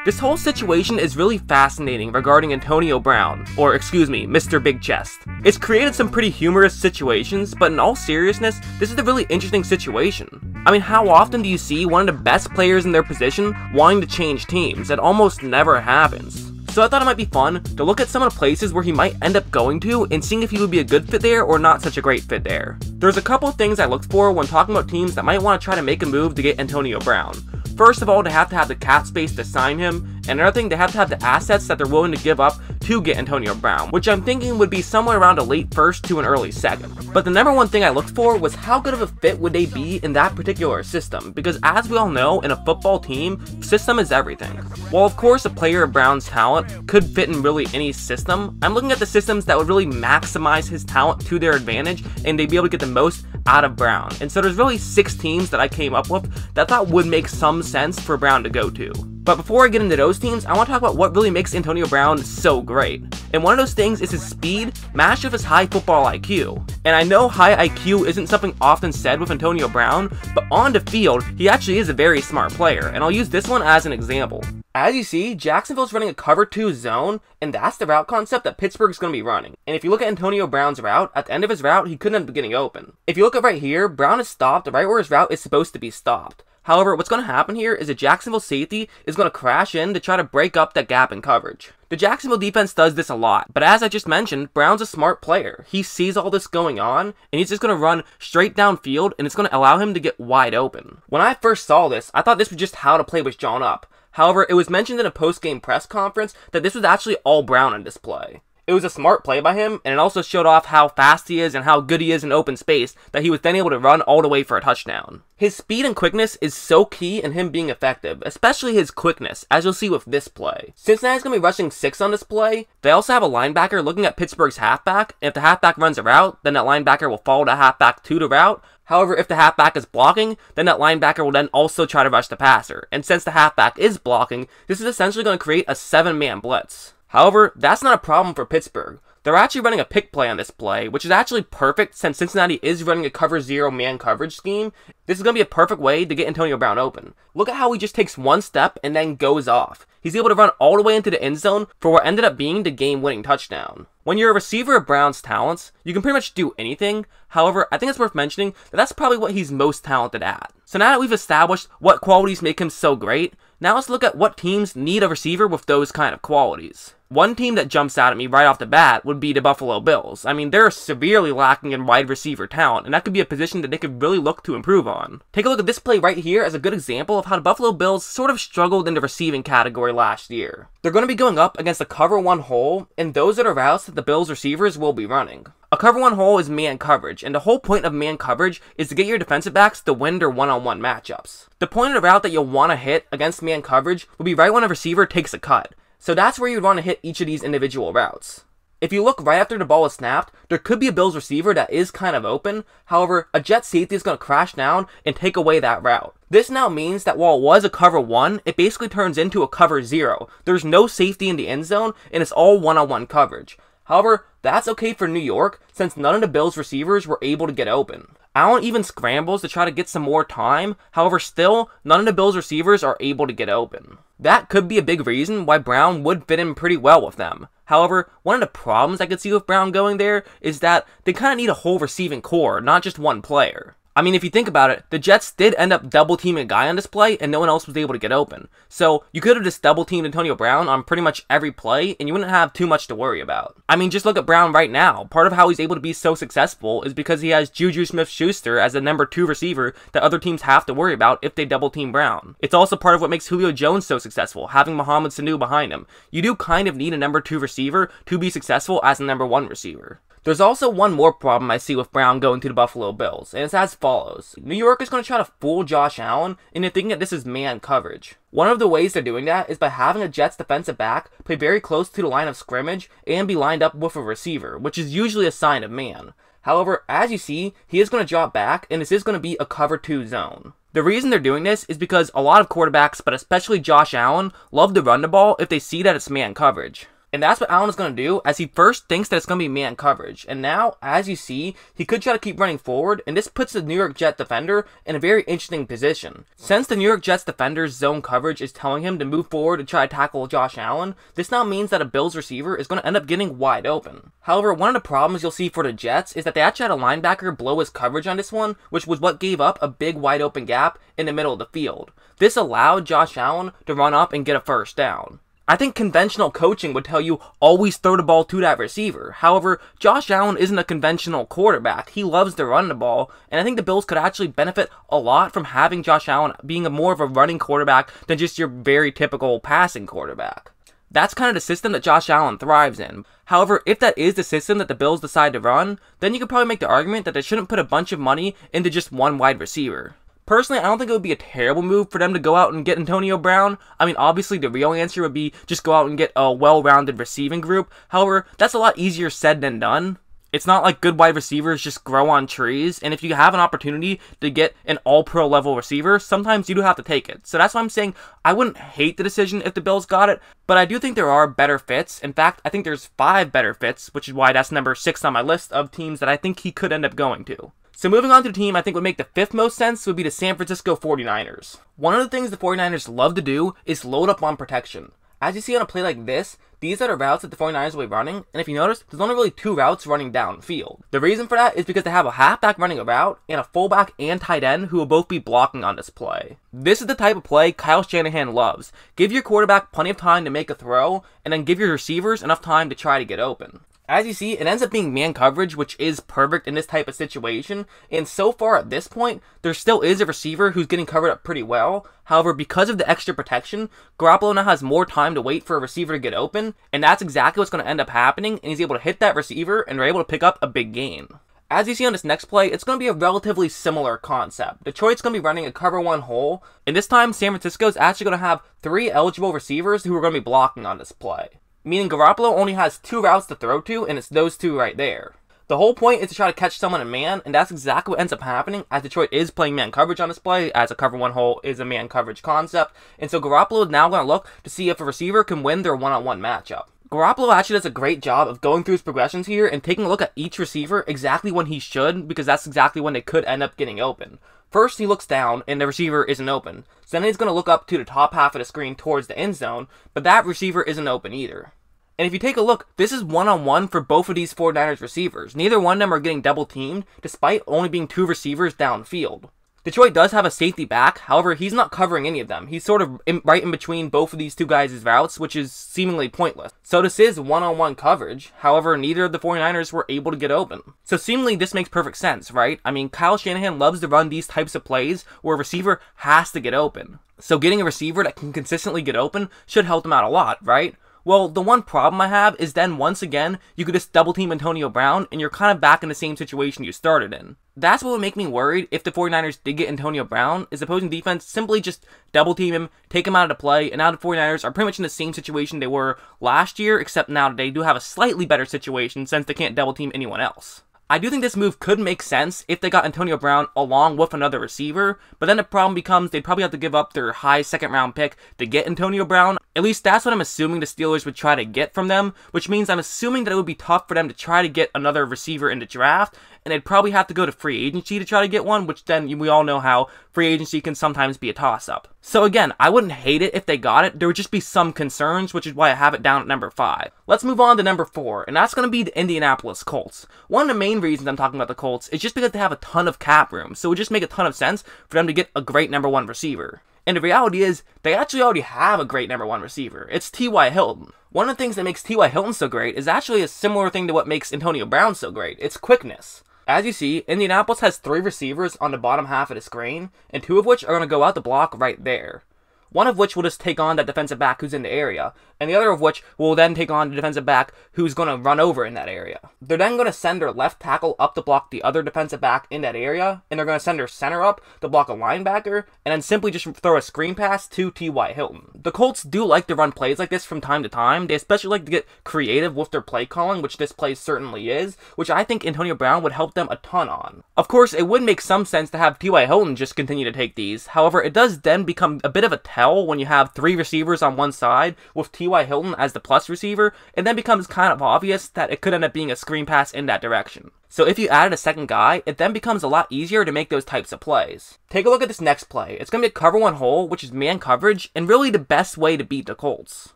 This whole situation is really fascinating regarding Antonio Brown, or excuse me, Mr. Big Chest. It's created some pretty humorous situations, but in all seriousness, this is a really interesting situation. I mean, how often do you see one of the best players in their position wanting to change teams? It almost never happens. So I thought it might be fun to look at some of the places where he might end up going to and seeing if he would be a good fit there or not such a great fit there. There's a couple of things I looked for when talking about teams that might want to try to make a move to get Antonio Brown. First of all, they have to have the cap space to sign him, and another thing, they have to have the assets that they're willing to give up to get Antonio Brown, which I'm thinking would be somewhere around a late first to an early second. But the number one thing I looked for was how good of a fit would they be in that particular system, because as we all know, in a football team, system is everything. While of course a player of Brown's talent could fit in really any system, I'm looking at the systems that would really maximize his talent to their advantage and they'd be able to get the most out of Brown. And so there's really 6 teams that I came up with that I thought would make some sense for Brown to go to. But before I get into those teams, I want to talk about what really makes Antonio Brown so great. And one of those things is his speed matched with his high football IQ. And I know high IQ isn't something often said with Antonio Brown, but on the field, he actually is a very smart player, and I'll use this one as an example. As you see, Jacksonville's running a cover 2 zone, and that's the route concept that Pittsburgh's going to be running. And if you look at Antonio Brown's route, at the end of his route, he couldn't end up getting open. If you look at right here, Brown is stopped right where his route is supposed to be stopped. However, what's going to happen here is a Jacksonville safety is going to crash in to try to break up that gap in coverage. The Jacksonville defense does this a lot, but as I just mentioned, Brown's a smart player. He sees all this going on, and he's just going to run straight downfield, and it's going to allow him to get wide open. When I first saw this, I thought this was just how the play was drawn up. However, it was mentioned in a post-game press conference that this was actually all Brown on display. It was a smart play by him, and it also showed off how fast he is and how good he is in open space that he was then able to run all the way for a touchdown. His speed and quickness is so key in him being effective, especially his quickness, as you'll see with this play. Cincinnati's going to be rushing 6 on this play. They also have a linebacker looking at Pittsburgh's halfback, and if the halfback runs a route, then that linebacker will follow the halfback to the route. However, if the halfback is blocking, then that linebacker will then also try to rush the passer. And since the halfback is blocking, this is essentially going to create a 7-man blitz. However, that's not a problem for Pittsburgh. They're actually running a pick play on this play, which is actually perfect since Cincinnati is running a cover 0 man coverage scheme. This is going to be a perfect way to get Antonio Brown open. Look at how he just takes one step and then goes off. He's able to run all the way into the end zone for what ended up being the game-winning touchdown. When you're a receiver of Brown's talents, you can pretty much do anything. However, I think it's worth mentioning that that's probably what he's most talented at. So now that we've established what qualities make him so great, now let's look at what teams need a receiver with those kind of qualities. One team that jumps out at me right off the bat would be the Buffalo Bills. I mean, they're severely lacking in wide receiver talent, and that could be a position that they could really look to improve on. Take a look at this play right here as a good example of how the Buffalo Bills sort of struggled in the receiving category last year. They're going to be going up against a cover 1 hole, and those are the routes that the Bills receivers will be running. A cover 1 hole is man coverage, and the whole point of man coverage is to get your defensive backs to win their one-on-one matchups. The point of the route that you'll want to hit against man coverage will be right when a receiver takes a cut. So that's where you'd want to hit each of these individual routes. If you look right after the ball is snapped, there could be a Bills receiver that is kind of open. However, a Jet safety is going to crash down and take away that route. This now means that while it was a cover 1, it basically turns into a cover 0. There's no safety in the end zone, and it's all one-on-one coverage. However, that's okay for New York, since none of the Bills receivers were able to get open. Allen even scrambles to try to get some more time, however still, none of the Bills receivers are able to get open. That could be a big reason why Brown would fit in pretty well with them. However, one of the problems I could see with Brown going there is that they kind of need a whole receiving core, not just one player. I mean, if you think about it, the Jets did end up double-teaming a guy on this play, and no one else was able to get open. So, you could have just double-teamed Antonio Brown on pretty much every play, and you wouldn't have too much to worry about. I mean, just look at Brown right now. Part of how he's able to be so successful is because he has Juju Smith-Schuster as the number 2 receiver that other teams have to worry about if they double-team Brown. It's also part of what makes Julio Jones so successful, having Mohamed Sanu behind him. You do kind of need a number 2 receiver to be successful as a number 1 receiver. There's also one more problem I see with Brown going to the Buffalo Bills, and it's as follows. New York is going to try to fool Josh Allen into thinking that this is man coverage. One of the ways they're doing that is by having a Jets defensive back play very close to the line of scrimmage and be lined up with a receiver, which is usually a sign of man. However, as you see, he is going to drop back, and this is going to be a cover 2 zone. The reason they're doing this is because a lot of quarterbacks, but especially Josh Allen, love to run the ball if they see that it's man coverage. And that's what Allen is going to do, as he first thinks that it's going to be man coverage. And now, as you see, he could try to keep running forward, and this puts the New York Jets defender in a very interesting position. Since the New York Jets defender's zone coverage is telling him to move forward and try to tackle Josh Allen, this now means that a Bills receiver is going to end up getting wide open. However, one of the problems you'll see for the Jets is that they actually had a linebacker blow his coverage on this one, which was what gave up a big wide open gap in the middle of the field. This allowed Josh Allen to run up and get a first down. I think conventional coaching would tell you always throw the ball to that receiver. However, Josh Allen isn't a conventional quarterback. He loves to run the ball, and I think the Bills could actually benefit a lot from having Josh Allen being more of a running quarterback than just your very typical passing quarterback. That's kind of the system that Josh Allen thrives in. However, if that is the system that the Bills decide to run, then you could probably make the argument that they shouldn't put a bunch of money into just one wide receiver. Personally, I don't think it would be a terrible move for them to go out and get Antonio Brown. I mean, obviously, the real answer would be just go out and get a well-rounded receiving group. However, that's a lot easier said than done. It's not like good wide receivers just grow on trees, and if you have an opportunity to get an all-pro level receiver, sometimes you do have to take it. So that's why I'm saying I wouldn't hate the decision if the Bills got it, but I do think there are better fits. In fact, I think there's 5 better fits, which is why that's number 6 on my list of teams that I think he could end up going to. So moving on to the team I think would make the 5th most sense would be the San Francisco 49ers. One of the things the 49ers love to do is load up on protection. As you see on a play like this, these are the routes that the 49ers will be running, and if you notice, there's only really 2 routes running downfield. The reason for that is because they have a halfback running a route, and a fullback and tight end who will both be blocking on this play. This is the type of play Kyle Shanahan loves. Give your quarterback plenty of time to make a throw, and then give your receivers enough time to try to get open. As you see, it ends up being man coverage, which is perfect in this type of situation, and so far at this point, there still is a receiver who's getting covered up pretty well. However, because of the extra protection, Garoppolo now has more time to wait for a receiver to get open, and that's exactly what's going to end up happening, and he's able to hit that receiver, and they're able to pick up a big gain. As you see on this next play, it's going to be a relatively similar concept. Detroit's going to be running a cover 1 hole, and this time San Francisco is actually going to have 3 eligible receivers who are going to be blocking on this play. Meaning Garoppolo only has 2 routes to throw to, and it's those 2 right there. The whole point is to try to catch someone in man, and that's exactly what ends up happening, as Detroit is playing man coverage on this play, as a cover 1 hole is a man coverage concept, and so Garoppolo is now going to look to see if a receiver can win their one-on-one matchup. Garoppolo actually does a great job of going through his progressions here and taking a look at each receiver exactly when he should, because that's exactly when they could end up getting open. First, he looks down, and the receiver isn't open. So then he's going to look up to the top half of the screen towards the end zone, but that receiver isn't open either. And if you take a look, this is one-on-one for both of these 49ers receivers. Neither one of them are getting double-teamed, despite only being 2 receivers downfield. Detroit does have a safety back, however, he's not covering any of them. He's sort of right in between both of these 2 guys' routes, which is seemingly pointless. So this is one-on-one coverage, however, neither of the 49ers were able to get open. So seemingly this makes perfect sense, right? I mean, Kyle Shanahan loves to run these types of plays where a receiver has to get open. So getting a receiver that can consistently get open should help them out a lot, right? Well, the one problem I have is then once again, you could just double team Antonio Brown and you're kind of back in the same situation you started in. That's what would make me worried if the 49ers did get Antonio Brown, is opposing defense simply just double team him, take him out of the play, and now the 49ers are pretty much in the same situation they were last year, except now they do have a slightly better situation since they can't double team anyone else. I do think this move could make sense if they got Antonio Brown along with another receiver, but then the problem becomes they'd probably have to give up their high 2nd round pick to get Antonio Brown. At least that's what I'm assuming the Steelers would try to get from them, which means I'm assuming that it would be tough for them to try to get another receiver in the draft, and they'd probably have to go to free agency to try to get one, which then we all know how free agency can sometimes be a toss-up. So again, I wouldn't hate it if they got it, there would just be some concerns, which is why I have it down at number 5. Let's move on to number 4, and that's going to be the Indianapolis Colts. One of the main reasons I'm talking about the Colts is just because they have a ton of cap room, so it would just make a ton of sense for them to get a great number 1 receiver. And the reality is, they actually already have a great number 1 receiver. It's T.Y. Hilton. One of the things that makes T.Y. Hilton so great is actually a similar thing to what makes Antonio Brown so great. It's quickness. As you see, Indianapolis has 3 receivers on the bottom half of the screen, and 2 of which are going to go out the block right there. One of which will just take on that defensive back who's in the area, and the other of which will then take on the defensive back who's going to run over in that area. They're then going to send their left tackle up to block the other defensive back in that area, and they're going to send their center up to block a linebacker, and then simply just throw a screen pass to T.Y. Hilton. The Colts do like to run plays like this from time to time. They especially like to get creative with their play calling, which this play certainly is, which I think Antonio Brown would help them a ton on. Of course, it would make some sense to have T.Y. Hilton just continue to take these. However, it does then become a bit of a tell when you have 3 receivers on one side with T.Y. T.Y. Hilton as the plus receiver, it then becomes kind of obvious that it could end up being a screen pass in that direction. So if you added a second guy, it then becomes a lot easier to make those types of plays. Take a look at this next play. It's going to be a cover one hole, which is man coverage, and really the best way to beat the Colts.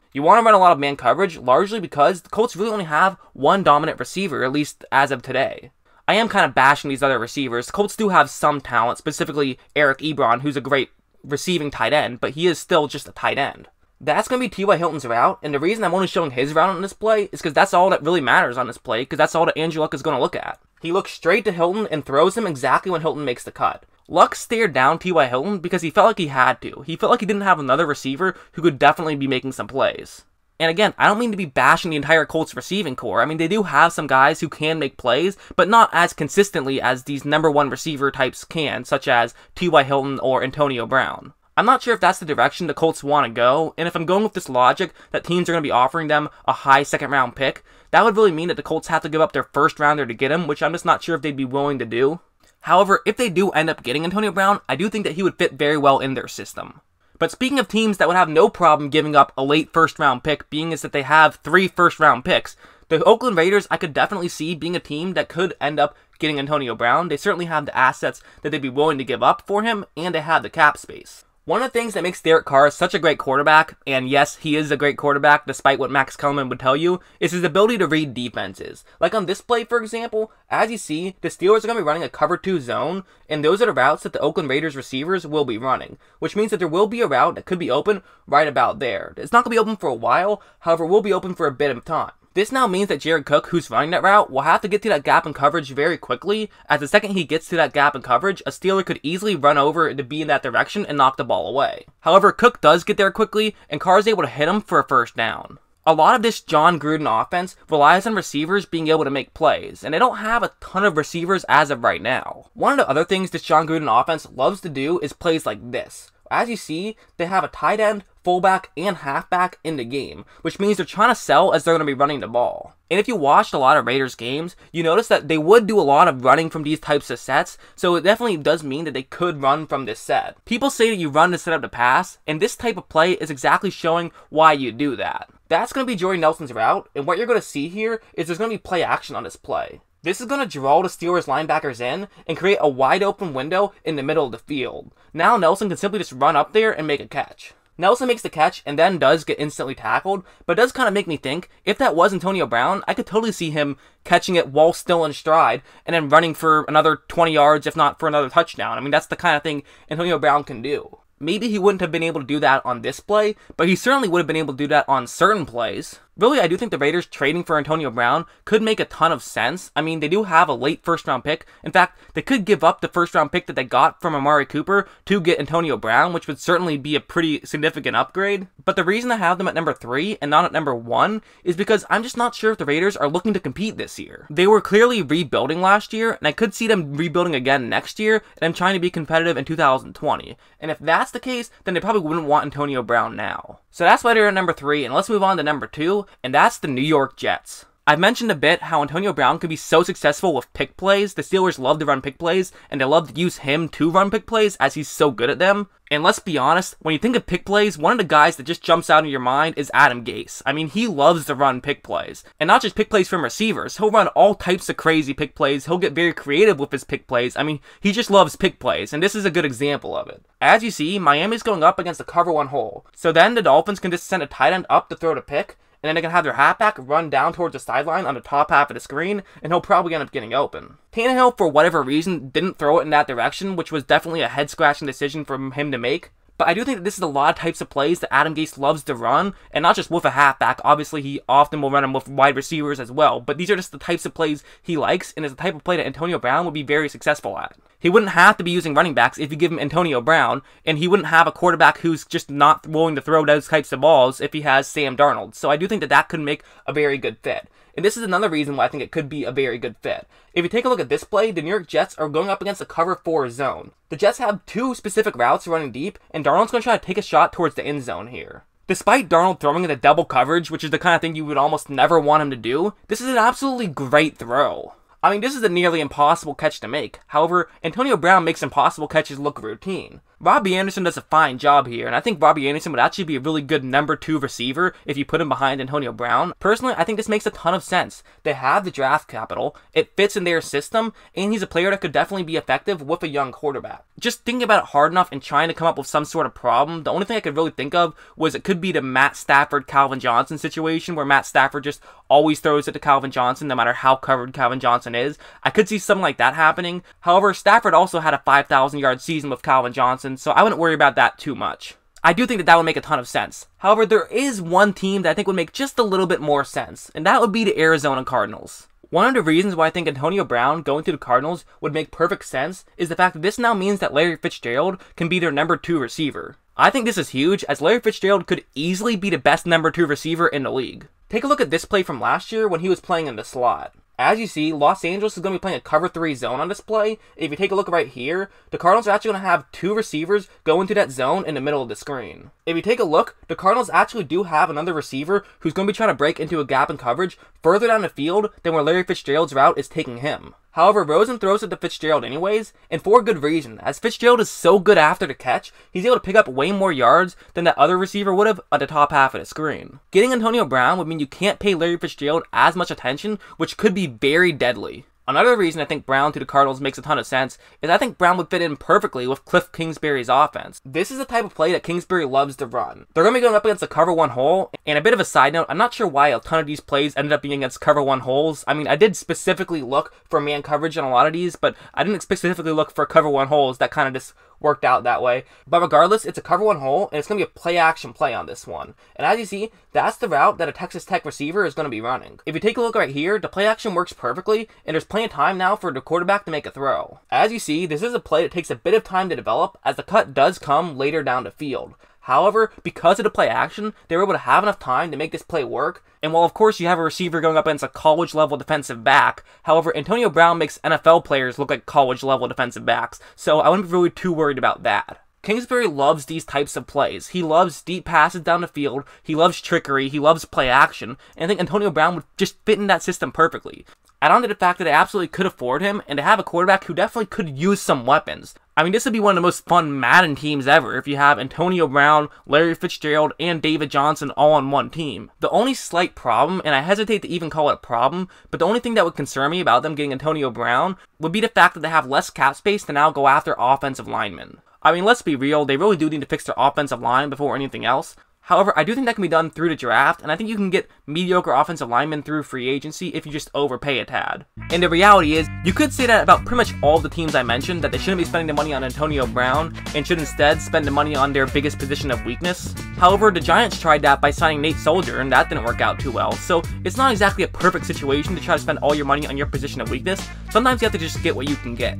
You want to run a lot of man coverage, largely because the Colts really only have one dominant receiver, at least as of today. I am kind of bashing these other receivers. The Colts do have some talent, specifically Eric Ebron, who's a great receiving tight end, but he is still just a tight end. That's going to be T.Y. Hilton's route, and the reason I'm only showing his route on this play is because that's all that really matters on this play, because that's all that Andrew Luck is going to look at. He looks straight to Hilton and throws him exactly when Hilton makes the cut. Luck stared down T.Y. Hilton because he felt like he had to. He felt like he didn't have another receiver who could definitely be making some plays. And again, I don't mean to be bashing the entire Colts receiving core. I mean, they do have some guys who can make plays, but not as consistently as these number one receiver types can, such as T.Y. Hilton or Antonio Brown. I'm not sure if that's the direction the Colts want to go, and if I'm going with this logic that teams are going to be offering them a high second round pick, that would really mean that the Colts have to give up their first rounder to get him, which I'm just not sure if they'd be willing to do. However, if they do end up getting Antonio Brown, I do think that he would fit very well in their system. But speaking of teams that would have no problem giving up a late first round pick, being as that they have 3 first round picks, the Oakland Raiders I could definitely see being a team that could end up getting Antonio Brown. They certainly have the assets that they'd be willing to give up for him, and they have the cap space. One of the things that makes Derek Carr such a great quarterback, and yes, he is a great quarterback despite what Max Kellerman would tell you, is his ability to read defenses. Like on this play, for example, as you see, the Steelers are going to be running a cover 2 zone, and those are the routes that the Oakland Raiders receivers will be running, which means that there will be a route that could be open right about there. It's not going to be open for a while, however, it will be open for a bit of time. This now means that Jared Cook, who's running that route, will have to get to that gap in coverage very quickly, as the second he gets to that gap in coverage, a Steeler could easily run over to be in that direction and knock the ball away. However, Cook does get there quickly, and Carr is able to hit him for a first down. A lot of this John Gruden offense relies on receivers being able to make plays, and they don't have a ton of receivers as of right now. One of the other things this John Gruden offense loves to do is plays like this. As you see, they have a tight end, fullback, and halfback in the game, which means they're trying to sell as they're going to be running the ball. And if you watched a lot of Raiders games, you notice that they would do a lot of running from these types of sets, so it definitely does mean that they could run from this set. People say that you run to set up the pass, and this type of play is exactly showing why you do that. That's going to be Jordy Nelson's route, and what you're going to see here is there's going to be play action on this play. This is going to draw the Steelers linebackers in and create a wide open window in the middle of the field. Now Nelson can simply just run up there and make a catch. Nelson makes the catch and then does get instantly tackled, but it does kind of make me think, if that was Antonio Brown, I could totally see him catching it while still in stride and then running for another 20 yards, if not for another touchdown. I mean, that's the kind of thing Antonio Brown can do. Maybe he wouldn't have been able to do that on this play, but he certainly would have been able to do that on certain plays. Really, I do think the Raiders trading for Antonio Brown could make a ton of sense. I mean, they do have a late first-round pick. In fact, they could give up the first-round pick that they got from Amari Cooper to get Antonio Brown, which would certainly be a pretty significant upgrade. But the reason I have them at number 3 and not at number 1 is because I'm just not sure if the Raiders are looking to compete this year. They were clearly rebuilding last year, and I could see them rebuilding again next year, and I'm trying to be competitive in 2020. And if that's the case, then they probably wouldn't want Antonio Brown now. So that's why they're at number 3, and let's move on to number 2, and that's the New York Jets. I've mentioned a bit how Antonio Brown could be so successful with pick plays. The Steelers love to run pick plays, and they love to use him to run pick plays as he's so good at them. And let's be honest, when you think of pick plays, one of the guys that just jumps out in your mind is Adam Gase. I mean, he loves to run pick plays. And not just pick plays from receivers. He'll run all types of crazy pick plays. He'll get very creative with his pick plays. I mean, he just loves pick plays, and this is a good example of it. As you see, Miami's going up against the cover 1 hole. So then the Dolphins can just send a tight end up to throw the pick, and then they can have their halfback run down towards the sideline on the top half of the screen, and he'll probably end up getting open. Tannehill, for whatever reason, didn't throw it in that direction, which was definitely a head-scratching decision for him to make. But I do think that this is a lot of types of plays that Adam Gase loves to run, and not just with a halfback. Obviously, he often will run them with wide receivers as well, but these are just the types of plays he likes, and is the type of play that Antonio Brown would be very successful at. He wouldn't have to be using running backs if you give him Antonio Brown, and he wouldn't have a quarterback who's just not willing to throw those types of balls if he has Sam Darnold. So I do think that that could make a very good fit. And this is another reason why I think it could be a very good fit. If you take a look at this play, the New York Jets are going up against a cover 4 zone. The Jets have 2 specific routes running deep, and Darnold's going to try to take a shot towards the end zone here. Despite Darnold throwing into double coverage, which is the kind of thing you would almost never want him to do, this is an absolutely great throw. I mean, this is a nearly impossible catch to make. However, Antonio Brown makes impossible catches look routine. Robbie Anderson does a fine job here, and I think Robbie Anderson would actually be a really good number 2 receiver if you put him behind Antonio Brown. Personally, I think this makes a ton of sense. They have the draft capital, it fits in their system, and he's a player that could definitely be effective with a young quarterback. Just thinking about it hard enough and trying to come up with some sort of problem, the only thing I could really think of was it could be the Matt Stafford, Calvin Johnson situation, where Matt Stafford just always throws it to Calvin Johnson no matter how covered Calvin Johnson is. I could see something like that happening. However, Stafford also had a 5,000-yard season with Calvin Johnson, so I wouldn't worry about that too much. I do think that would make a ton of sense. However, there is one team that I think would make just a little bit more sense, and that would be the Arizona Cardinals. One of the reasons why I think Antonio Brown going to the Cardinals would make perfect sense is the fact that this now means that Larry Fitzgerald can be their number 2 receiver. I think this is huge, as Larry Fitzgerald could easily be the best number 2 receiver in the league. Take a look at this play from last year when he was playing in the slot. As you see, Los Angeles is going to be playing a cover 3 zone on this play. If you take a look right here, the Cardinals are actually going to have 2 receivers go into that zone in the middle of the screen. If you take a look, the Cardinals actually do have another receiver who's going to be trying to break into a gap in coverage further down the field than where Larry Fitzgerald's route is taking him. However, Rosen throws it to Fitzgerald anyways, and for a good reason, as Fitzgerald is so good after the catch, he's able to pick up way more yards than that other receiver would have at the top half of the screen. Getting Antonio Brown would mean you can't pay Larry Fitzgerald as much attention, which could be very deadly. Another reason I think Brown to the Cardinals makes a ton of sense is I think Brown would fit in perfectly with Cliff Kingsbury's offense. This is the type of play that Kingsbury loves to run. They're going to be going up against a cover 1 hole, and a bit of a side note, I'm not sure why a ton of these plays ended up being against cover 1 holes. I mean, I did specifically look for man coverage on a lot of these, but I didn't specifically look for cover 1 holes. That kind of just worked out that way. But regardless, it's a cover 1 hole, and it's going to be a play action play on this one. And as you see, that's the route that a Texas Tech receiver is going to be running. If you take a look right here, the play action works perfectly, and there's plenty of time now for the quarterback to make a throw. As you see, this is a play that takes a bit of time to develop, as the cut does come later down the field. However, because of the play action, they were able to have enough time to make this play work, and while of course you have a receiver going up against a college level defensive back, however, Antonio Brown makes NFL players look like college level defensive backs, so I wouldn't be really too worried about that. Kingsbury loves these types of plays. He loves deep passes down the field, he loves trickery, he loves play action, and I think Antonio Brown would just fit in that system perfectly. Add on to the fact that they absolutely could afford him, and to have a quarterback who definitely could use some weapons. I mean, this would be one of the most fun Madden teams ever if you have Antonio Brown, Larry Fitzgerald, and David Johnson all on one team. The only slight problem, and I hesitate to even call it a problem, but the only thing that would concern me about them getting Antonio Brown would be the fact that they have less cap space to now go after offensive linemen. I mean, let's be real, they really do need to fix their offensive line before anything else. However, I do think that can be done through the draft, and I think you can get mediocre offensive linemen through free agency if you just overpay a tad. And the reality is, you could say that about pretty much all the teams I mentioned, that they shouldn't be spending the money on Antonio Brown, and should instead spend the money on their biggest position of weakness. However, the Giants tried that by signing Nate Soldier, and that didn't work out too well, so it's not exactly a perfect situation to try to spend all your money on your position of weakness. Sometimes you have to just get what you can get.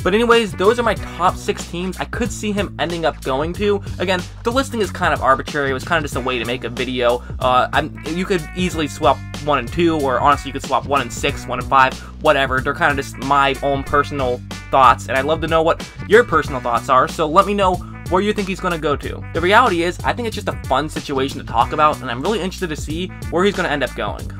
But anyways, those are my top 6 teams I could see him ending up going to. Again, the listing is kind of arbitrary. It was kind of just a way to make a video. You could easily swap 1 and 2, or honestly, you could swap 1 and 6, 1 and 5, whatever. They're kind of just my own personal thoughts, and I'd love to know what your personal thoughts are, so let me know where you think he's going to go to. The reality is, I think it's just a fun situation to talk about, and I'm really interested to see where he's going to end up going.